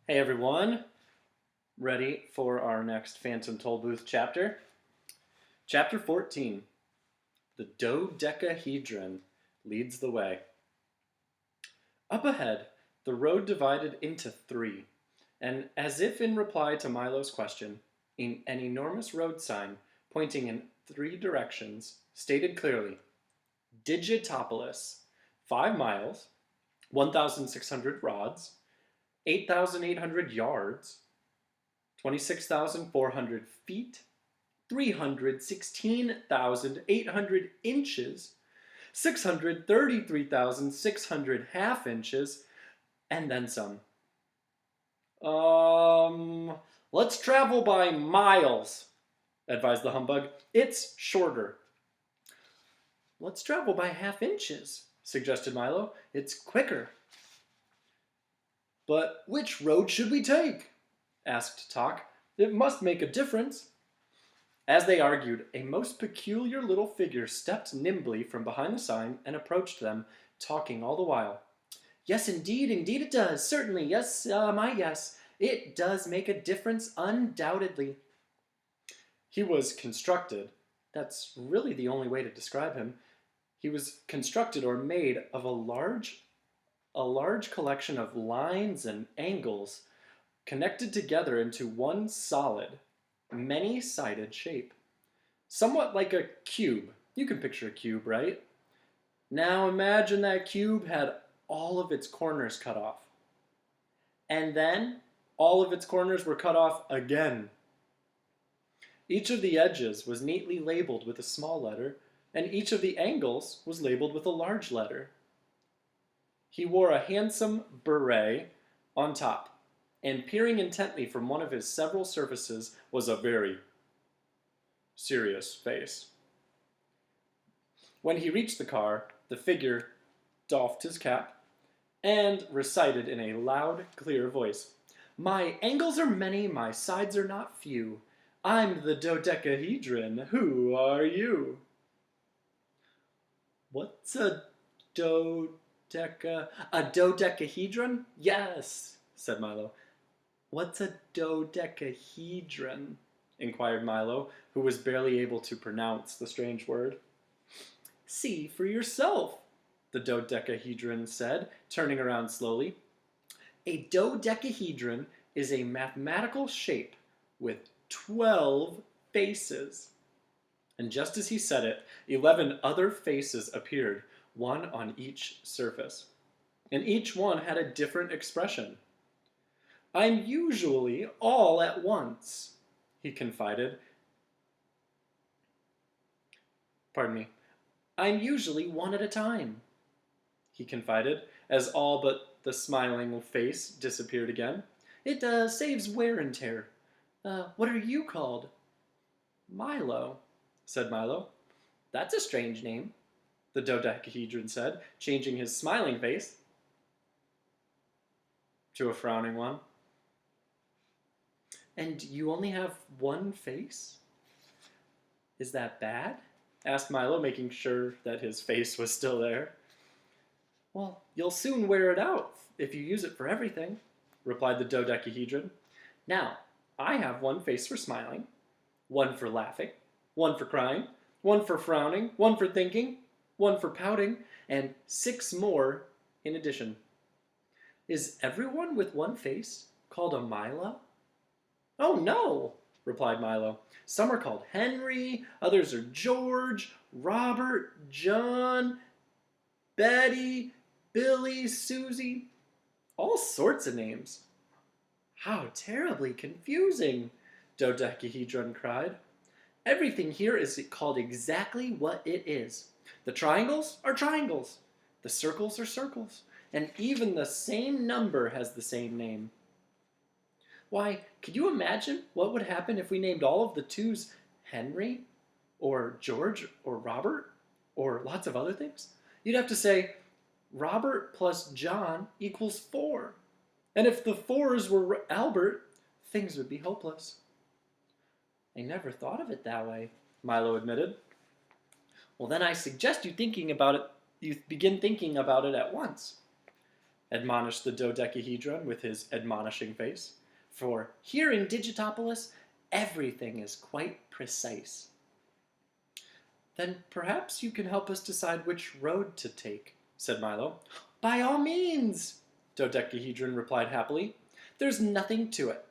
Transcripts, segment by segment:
Hey everyone, ready for our next Phantom Tollbooth chapter? Chapter 14, The Dodecahedron Leads the Way. Up ahead, the road divided into three, and as if in reply to Milo's question, an enormous road sign pointing in three directions stated clearly, Digitopolis, 5 miles, 1,600 rods, 8,800 yards, 26,400 feet, 316,800 inches, 633,600 half inches, and then some. Let's travel by miles, advised the humbug. It's shorter. Let's travel by half inches, suggested Milo. It's quicker. But which road should we take? Asked Tok. It must make a difference. As they argued, a most peculiar little figure stepped nimbly from behind the sign and approached them, talking all the while. Yes, indeed it does. Certainly, yes, yes. It does make a difference, undoubtedly. He was constructed. That's really the only way to describe him. He was constructed or made of a large collection of lines and angles connected together into one solid, many-sided shape. Somewhat like a cube. You can picture a cube, right? Now imagine that cube had all of its corners cut off. And then all of its corners were cut off again. Each of the edges was neatly labeled with a small letter, and each of the angles was labeled with a large letter. He wore a handsome beret on top, and peering intently from one of his several surfaces was a very serious face. When he reached the car, the figure doffed his cap and recited in a loud, clear voice, "My angles are many, my sides are not few. I'm the dodecahedron, who are you?" What's a dodecahedron? Yes, said Milo. What's a dodecahedron? Inquired Milo, who was barely able to pronounce the strange word. See for yourself, the dodecahedron said, turning around slowly. A dodecahedron is a mathematical shape with 12 faces. And just as he said it, 11 other faces appeared, one on each surface. And each one had a different expression. I'm usually all at once, he confided. Pardon me. I'm usually one at a time, he confided, as all but the smiling face disappeared again. It saves wear and tear. What are you called? Milo, said Milo. That's a strange name, the dodecahedron said, changing his smiling face to a frowning one. And you only have one face? Is that bad? Asked Milo, making sure that his face was still there. Well, you'll soon wear it out if you use it for everything, replied the dodecahedron. Now, I have one face for smiling, one for laughing, one for crying, one for frowning, one for thinking, one for pouting, and 6 more in addition. Is everyone with one face called a Milo? Oh, no, replied Milo. Some are called Henry, others are George, Robert, John, Betty, Billy, Susie, all sorts of names. How terribly confusing, Dodecahedron cried. Everything here is called exactly what it is. The triangles are triangles, the circles are circles, and even the same number has the same name. Why, could you imagine what would happen if we named all of the twos Henry, or George, or Robert, or lots of other things? You'd have to say, Robert plus John equals 4. And if the 4s were Albert, things would be hopeless. I never thought of it that way, Milo admitted. Well, then I suggest you begin thinking about it at once. admonished the dodecahedron with his admonishing face. For here in Digitopolis, everything is quite precise. Then perhaps you can help us decide which road to take, said Milo. By all means, Dodecahedron replied happily. There's nothing to it.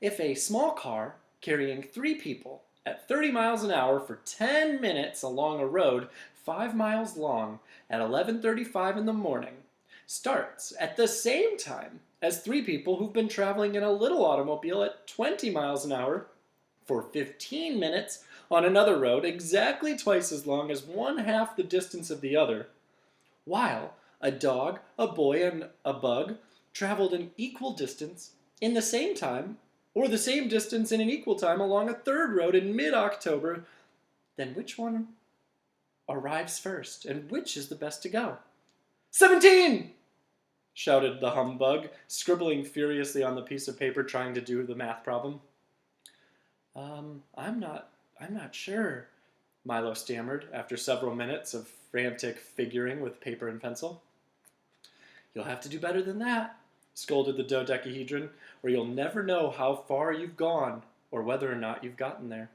If a small car carrying 3 people at 30 miles an hour for 10 minutes along a road 5 miles long at 11:35 in the morning starts at the same time as 3 people who've been traveling in a little automobile at 20 miles an hour for 15 minutes on another road exactly twice as long as 1/2 the distance of the other, while a dog, a boy, and a bug traveled an equal distance in the same time, or the same distance in an equal time along a third road in mid-October, then which one arrives first, and which is the best to go? 17! Shouted the humbug, scribbling furiously on the piece of paper trying to do the math problem. I'm not sure, Milo stammered after several minutes of frantic figuring with paper and pencil. You'll have to do better than that, scolded the dodecahedron, or you'll never know how far you've gone or whether or not you've gotten there.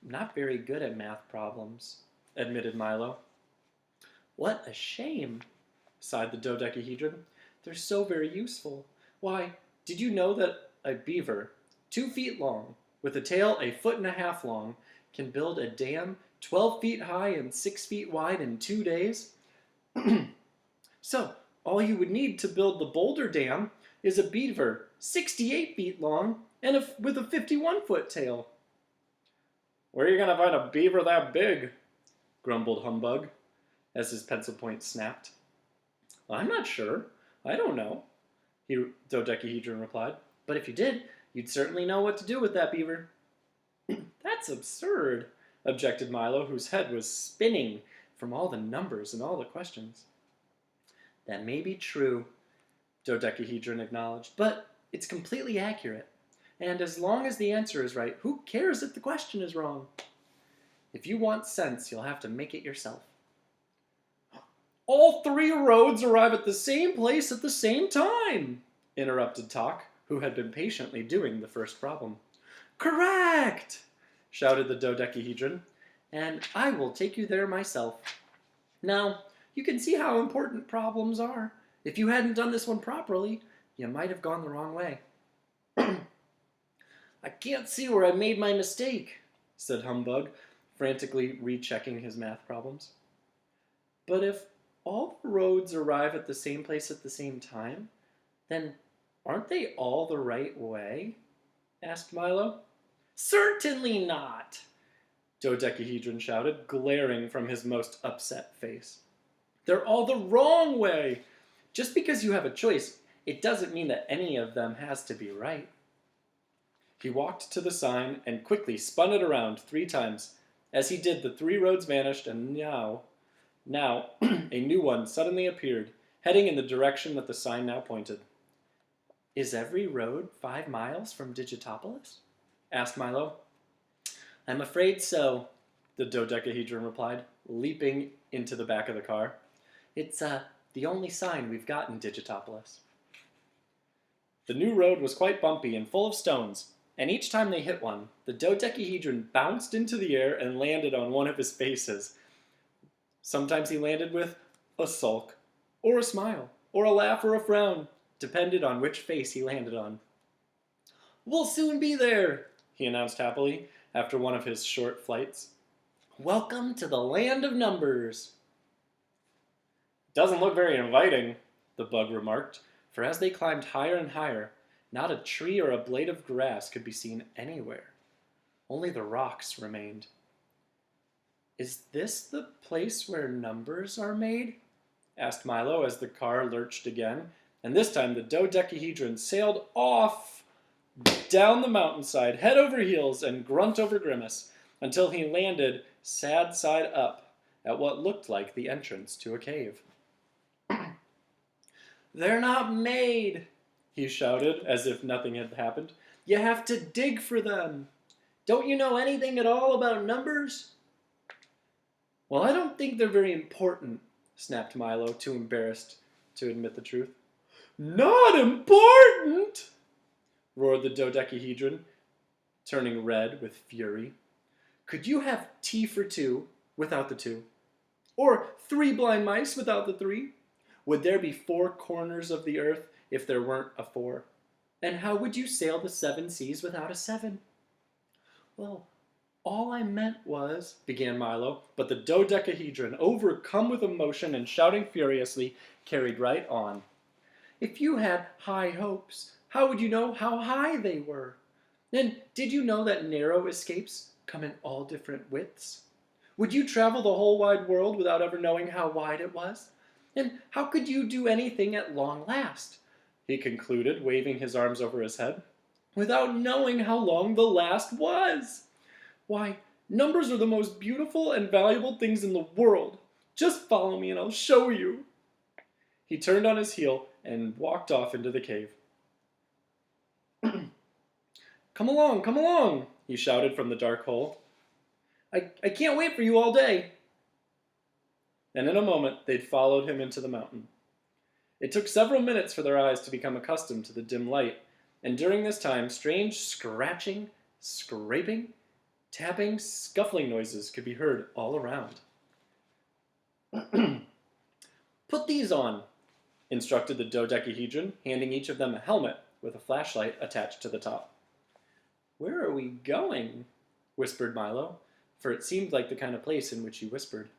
I'm not very good at math problems, admitted Milo. What a shame, sighed the dodecahedron. They're so very useful. Why, did you know that a beaver, 2 feet long, with a tail 1.5 feet long, can build a dam 12 feet high and 6 feet wide in 2 days? So, all you would need to build the Boulder Dam is a beaver 68 feet long and with a 51-foot tail. Where are you going to find a beaver that big? Grumbled Humbug, as his pencil point snapped. I'm not sure. I don't know, Dodecahedron replied. But if you did, you'd certainly know what to do with that beaver. That's absurd, objected Milo, whose head was spinning from all the numbers and all the questions. That may be true, Dodecahedron acknowledged, but it's completely accurate. And as long as the answer is right, who cares if the question is wrong? If you want sense, you'll have to make it yourself. All 3 roads arrive at the same place at the same time, interrupted Talk, who had been patiently doing the first problem. Correct! Shouted the dodecahedron, and I will take you there myself. Now, you can see how important problems are. If you hadn't done this one properly, you might have gone the wrong way. I can't see where I made my mistake, said Humbug, frantically rechecking his math problems. But if all the roads arrive at the same place at the same time, then aren't they all the right way? Asked Milo. Certainly not, Dodecahedron shouted, glaring from his most upset face. They're all the wrong way. Just because you have a choice, it doesn't mean that any of them has to be right. He walked to the sign and quickly spun it around 3 times. As he did, the 3 roads vanished, and now a new one suddenly appeared, heading in the direction that the sign now pointed. Is every road 5 miles from Digitopolis? Asked Milo. I'm afraid so, the dodecahedron replied, leaping into the back of the car. It's the only sign we've got in Digitopolis. The new road was quite bumpy and full of stones, and each time they hit one, the dodecahedron bounced into the air and landed on one of his faces. Sometimes he landed with a sulk, or a smile, or a laugh or a frown, depended on which face he landed on. We'll soon be there, he announced happily after one of his short flights. Welcome to the land of numbers. Doesn't look very inviting, the bug remarked, for as they climbed higher and higher, not a tree or a blade of grass could be seen anywhere. Only the rocks remained. Is this the place where numbers are made? Asked Milo as the car lurched again, and this time the dodecahedron sailed off down the mountainside, head over heels and grunt over grimace, until he landed sad side up at what looked like the entrance to a cave. They're not made, he shouted, as if nothing had happened. You have to dig for them. Don't you know anything at all about numbers? Well, I don't think they're very important, snapped Milo, too embarrassed to admit the truth. Not important! Roared the dodecahedron, turning red with fury. Could you have tea for two without the two? Or 3 blind mice without the 3? Would there be 4 corners of the earth if there weren't a 4? And how would you sail the 7 seas without a 7? Well, all I meant was, began Milo, but the dodecahedron, overcome with emotion and shouting furiously, carried right on. If you had high hopes, how would you know how high they were? And did you know that narrow escapes come in all different widths? Would you travel the whole wide world without ever knowing how wide it was? And how could you do anything at long last? He concluded, waving his arms over his head, without knowing how long the last was. Why, numbers are the most beautiful and valuable things in the world. Just follow me and I'll show you. He turned on his heel and walked off into the cave. Come along, he shouted from the dark hole. I can't wait for you all day. And in a moment, they'd followed him into the mountain. It took several minutes for their eyes to become accustomed to the dim light, and during this time, strange scratching, scraping, tapping, scuffling noises could be heard all around. Put these on, instructed the dodecahedron, handing each of them a helmet with a flashlight attached to the top. Where are we going? Whispered Milo, for it seemed like the kind of place in which he whispered.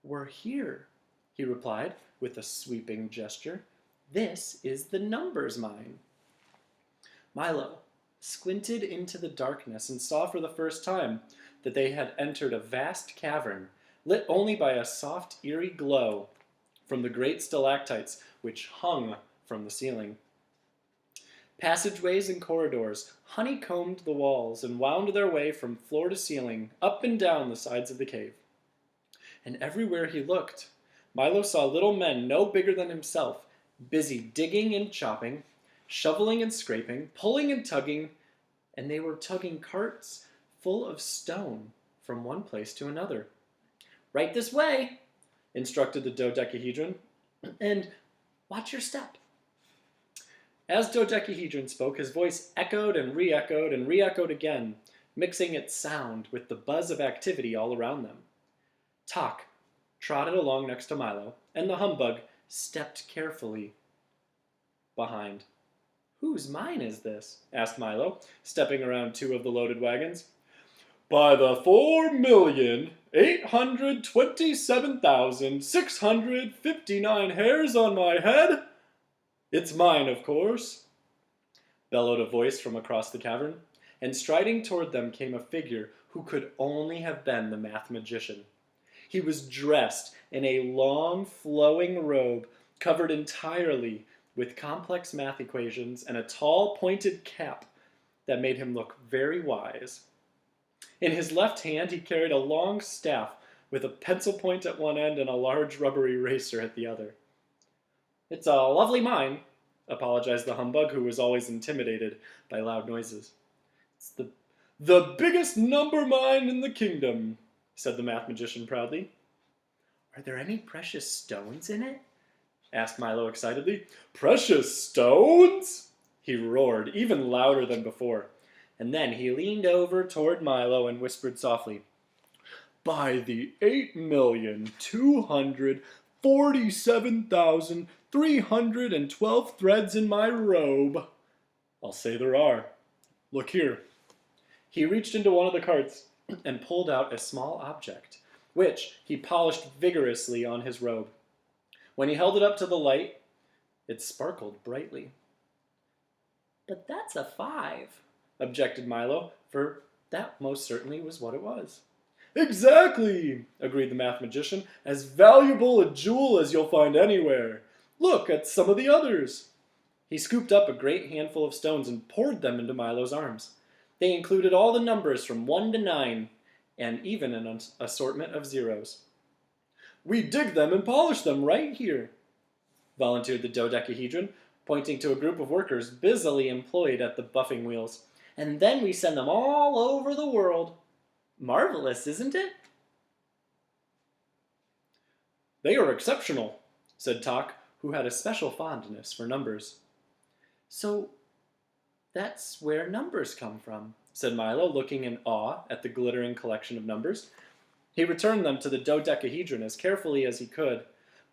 We're here, he replied with a sweeping gesture. This is the numbers mine. Milo squinted into the darkness and saw for the first time that they had entered a vast cavern, lit only by a soft, eerie glow from the great stalactites which hung from the ceiling. Passageways and corridors honeycombed the walls and wound their way from floor to ceiling, up and down the sides of the cave. And everywhere he looked, Milo saw little men no bigger than himself, busy digging and chopping, shoveling and scraping, pulling and tugging, and they were tugging carts full of stone from one place to another. Right this way, instructed the dodecahedron, and watch your step. As dodecahedron spoke, his voice echoed and re-echoed again, mixing its sound with the buzz of activity all around them. Tok trotted along next to Milo, and the humbug stepped carefully behind. Whose mine is this? Asked Milo, stepping around 2 of the loaded wagons. By the 4,827,659 hairs on my head, it's mine, of course, bellowed a voice from across the cavern, and striding toward them came a figure who could only have been the math magician. He was dressed in a long, flowing robe covered entirely with complex math equations and a tall, pointed cap that made him look very wise. In his left hand, he carried a long staff with a pencil point at one end and a large rubber eraser at the other. It's a lovely mine, apologized the humbug, who was always intimidated by loud noises. It's the biggest number mine in the kingdom, said the math magician proudly. Are there any precious stones in it? Asked Milo excitedly. Precious stones? He roared, even louder than before. And then he leaned over toward Milo and whispered softly, By the 8,247,312 threads in my robe. I'll say there are. Look here. He reached into one of the carts and pulled out a small object, which he polished vigorously on his robe. When he held it up to the light, it sparkled brightly. But that's a 5, objected Milo, for that most certainly was what it was. Exactly, agreed the math magician, as valuable a jewel as you'll find anywhere. Look at some of the others. He scooped up a great handful of stones and poured them into Milo's arms. They included all the numbers from 1 to 9, and even an assortment of zeros. We dig them and polish them right here, volunteered the dodecahedron, pointing to a group of workers busily employed at the buffing wheels. And then we send them all over the world. Marvelous, isn't it? They are exceptional, said Tok, who had a special fondness for numbers. So that's where numbers come from, said Milo, looking in awe at the glittering collection of numbers. He returned them to the dodecahedron as carefully as he could,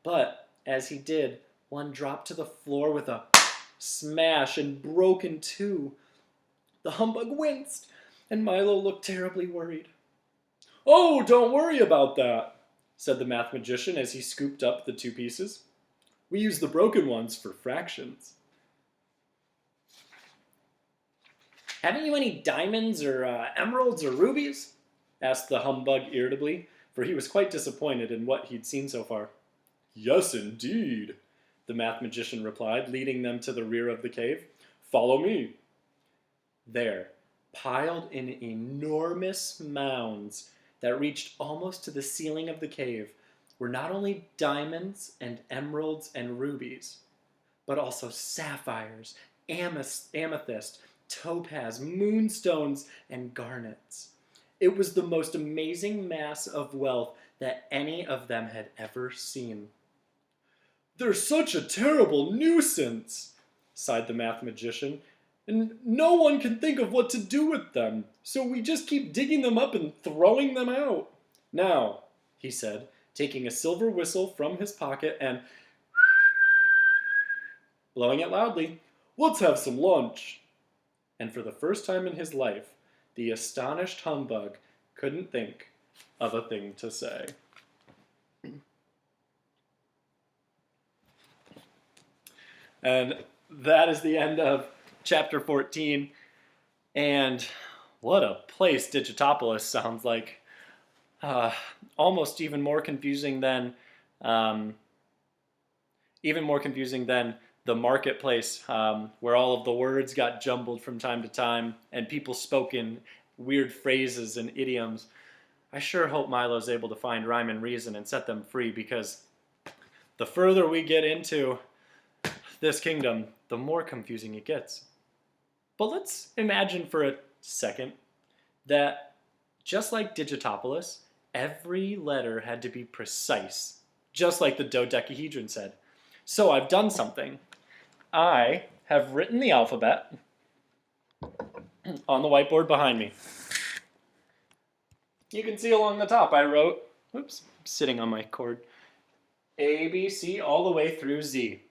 but as he did, one dropped to the floor with a smash and broke in two. The humbug winced, and Milo looked terribly worried. "Oh, don't worry about that," said the math magician as he scooped up the two pieces. "We use the broken ones for fractions." "Haven't you any diamonds or emeralds or rubies?" asked the humbug irritably, for he was quite disappointed in what he'd seen so far. "Yes, indeed," the math magician replied, leading them to the rear of the cave. "Follow me." There, piled in enormous mounds that reached almost to the ceiling of the cave, were not only diamonds and emeralds and rubies, but also sapphires, amethyst, topaz, moonstones, and garnets. It was the most amazing mass of wealth that any of them had ever seen. "They're such a terrible nuisance," sighed the math magician, "and no one can think of what to do with them, so we just keep digging them up and throwing them out. Now," he said, taking a silver whistle from his pocket and blowing it loudly, "let's have some lunch." And for the first time in his life, the astonished humbug couldn't think of a thing to say. And that is the end of chapter 14. And what a place Digitopolis sounds like. Almost even more confusing than the marketplace, where all of the words got jumbled from time to time and people spoke in weird phrases and idioms. I sure hope Milo's able to find rhyme and reason and set them free, because the further we get into this kingdom, the more confusing it gets. But let's imagine for a second that, just like Digitopolis, every letter had to be precise, just like the dodecahedron said. So I've done something. I have written the alphabet on the whiteboard behind me. You can see along the top I wrote, oops, I'm sitting on my cord, A, B, C, all the way through Z.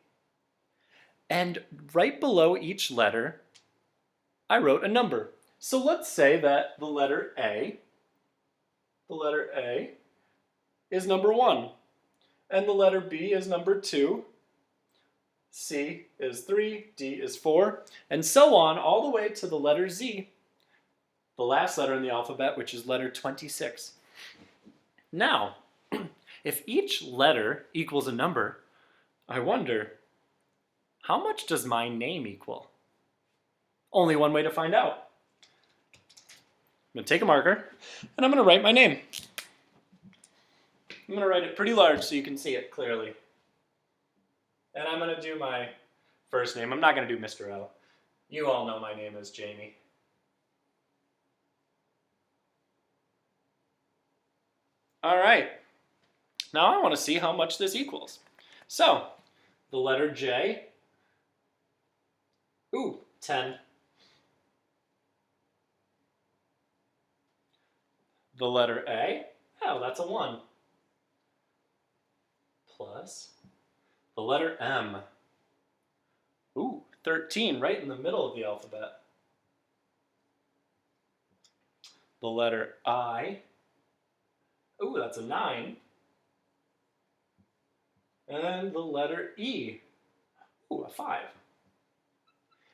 And right below each letter, I wrote a number. So let's say that the letter A is number 1, and the letter B is number 2, C is 3, D is 4, and so on all the way to the letter Z, the last letter in the alphabet, which is letter 26. Now, if each letter equals a number, I wonder, how much does my name equal? Only one way to find out. I'm going to take a marker, and I'm going to write my name. I'm going to write it pretty large so you can see it clearly. And I'm going to do my first name. I'm not going to do Mr. L. You all know my name is Jamie. All right. Now I want to see how much this equals. So, the letter J, 10. The letter A, that's a 1. Plus the letter M, 13, right in the middle of the alphabet. The letter I, that's a 9. And the letter E, a 5.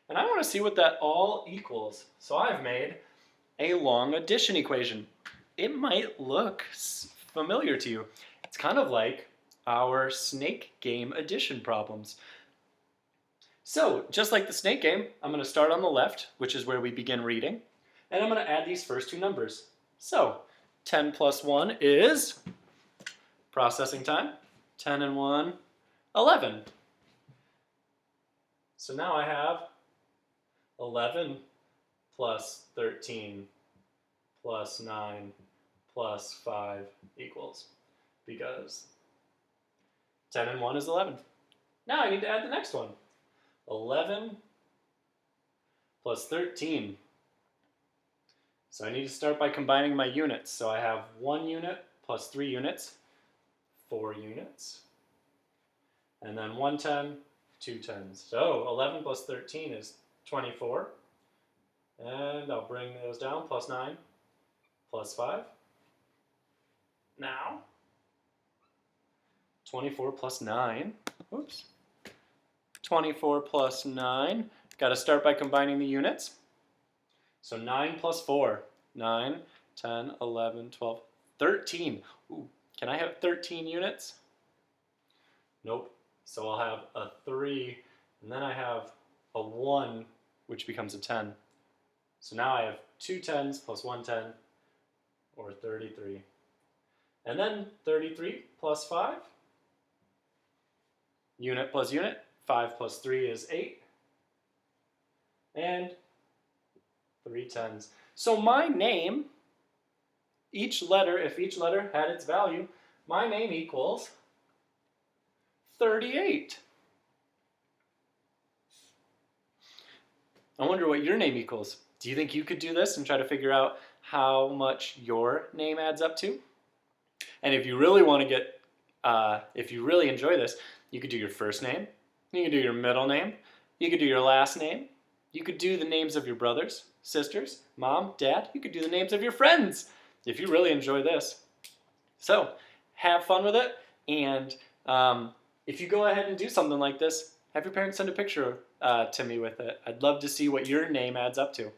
And I want to see what that all equals. So I've made a long addition equation. It might look familiar to you. It's kind of like our snake game addition problems. So, just like the snake game, I'm going to start on the left, which is where we begin reading, and I'm going to add these first two numbers. So, 10 plus 1 is, processing time, 10 and 1, 11. So now I have 11 plus 13 plus 9 plus 5 equals, because 10 and 1 is 11. Now I need to add the next one. 11 plus 13. So I need to start by combining my units. So I have 1 unit plus 3 units, 4 units. And then 1 10, 2 10s. So 11 plus 13 is 24. And I'll bring those down, plus 9, plus 5. Now, 24 plus 9. Oops. 24 plus 9. Got to start by combining the units. So 9 plus 4. 9, 10, 11, 12, 13. Ooh, can I have 13 units? Nope. So I'll have a 3, and then I have a 1, which becomes a 10. So now I have 2 10s plus 1 10, or 33. And then 33 plus 5. Unit plus unit. 5 plus 3 is 8. And 3 10s. So my name, each letter, if each letter had its value, my name equals 38. I wonder what your name equals. Do you think you could do this and try to figure out how much your name adds up to? And if you really want to get, if you really enjoy this, you could do your first name, you could do your middle name, you could do your last name, you could do the names of your brothers, sisters, mom, dad, you could do the names of your friends, if you really enjoy this. So, have fun with it, and if you go ahead and do something like this, have your parents send a picture to me with it. I'd love to see what your name adds up to.